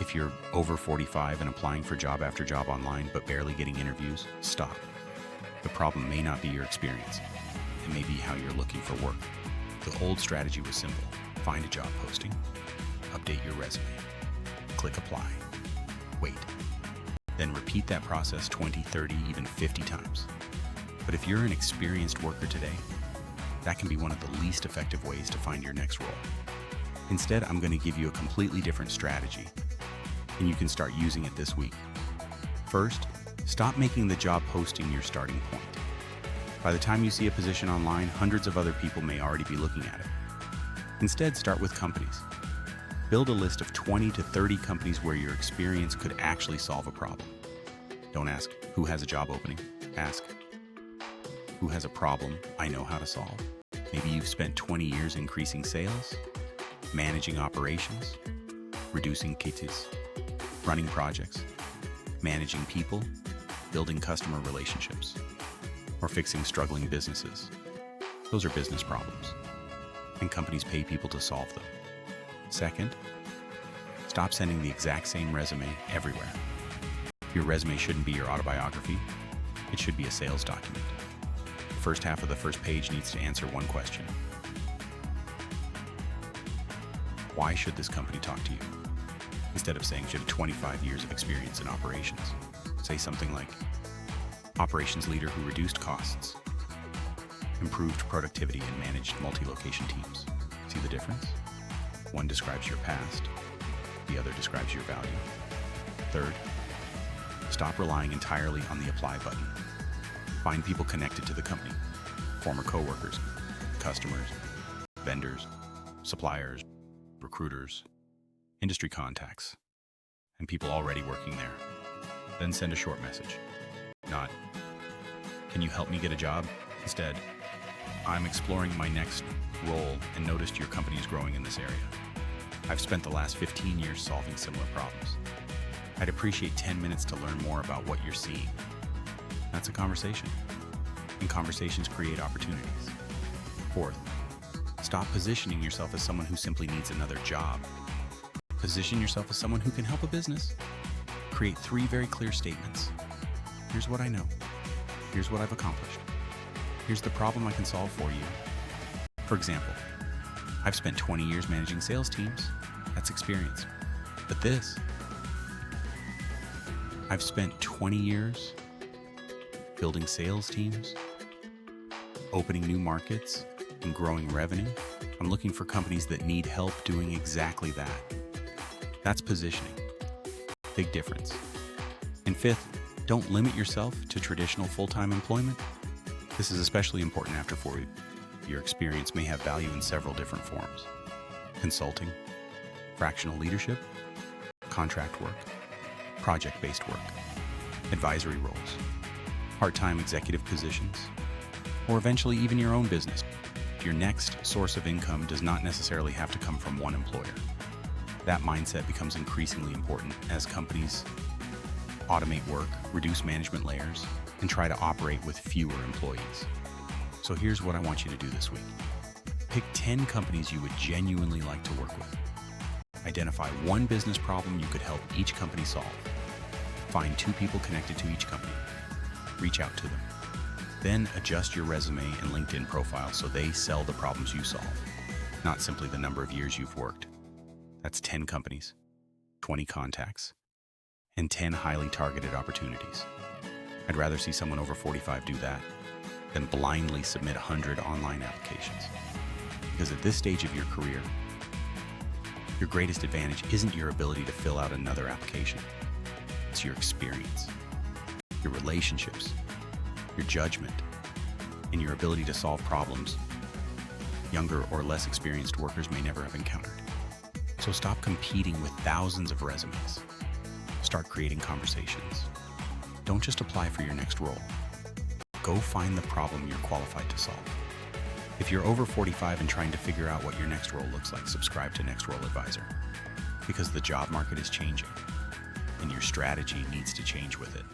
If you're over 45 and applying for job after job online but barely getting interviews, stop. The problem may not be your experience. It may be how you're looking for work. The old strategy was simple. Find a job posting, update your resume, click apply, wait. Then repeat that process 20, 30, even 50 times. But if you're an experienced worker today, that can be one of the least effective ways to find your next role. Instead, I'm going to give you a completely different strategy, and you can start using it this week. First, stop making the job posting your starting point. By the time you see a position online, hundreds of other people may already be looking at it. Instead, start with companies. Build a list of 20 to 30 companies where your experience could actually solve a problem. Don't ask, who has a job opening? Ask, who has a problem I know how to solve? Maybe you've spent 20 years increasing sales, managing operations, reducing cases, running projects, managing people, building customer relationships, or fixing struggling businesses. Those are business problems, and companies pay people to solve them. Second, stop sending the exact same resume everywhere. Your resume shouldn't be your autobiography. It should be a sales document. The first half of the first page needs to answer one question. Why should this company talk to you? Instead of saying, should have 25 years of experience in operations, say something like, operations leader who reduced costs, improved productivity, and managed multi-location teams. See the difference? One describes your past, the other describes your value. Third, stop relying entirely on the apply button. Find people connected to the company, former coworkers, customers, vendors, suppliers, recruiters, industry contacts, and people already working there. Then send a short message. Not, can you help me get a job? Instead, I'm exploring my next role and noticed your company is growing in this area. I've spent the last 15 years solving similar problems. I'd appreciate 10 minutes to learn more about what you're seeing. That's a conversation, and conversations create opportunities. Fourth, stop positioning yourself as someone who simply needs another job. Position yourself as someone who can help a business. Create 3 very clear statements. Here's what I know. Here's what I've accomplished. Here's the problem I can solve for you. For example, I've spent 20 years managing sales teams. That's experience. But this, I've spent 20 years building sales teams, opening new markets, and growing revenue. I'm looking for companies that need help doing exactly that. That's positioning. Big difference. And fifth, don't limit yourself to traditional full-time employment. This is especially important after 40. Your experience may have value in several different forms. Consulting, fractional leadership, contract work, project-based work, advisory roles, part-time executive positions, or eventually even your own business. Your next source of income does not necessarily have to come from one employer. That mindset becomes increasingly important as companies automate work, reduce management layers, and try to operate with fewer employees. So here's what I want you to do this week. Pick 10 companies you would genuinely like to work with. Identify one business problem you could help each company solve. Find 2 people connected to each company. Reach out to them. Then adjust your resume and LinkedIn profile so they sell the problems you solve, not simply the number of years you've worked. That's 10 companies, 20 contacts, and 10 highly targeted opportunities. I'd rather see someone over 45 do that than blindly submit 100 online applications. Because at this stage of your career, your greatest advantage isn't your ability to fill out another application. It's your experience, your relationships, your judgment, and your ability to solve problems younger or less experienced workers may never have encountered. So stop competing with thousands of resumes. Start creating conversations. Don't just apply for your next role. Go find the problem you're qualified to solve. If you're over 45 and trying to figure out what your next role looks like, subscribe to Next Role Advisor. Because the job market is changing, and your strategy needs to change with it.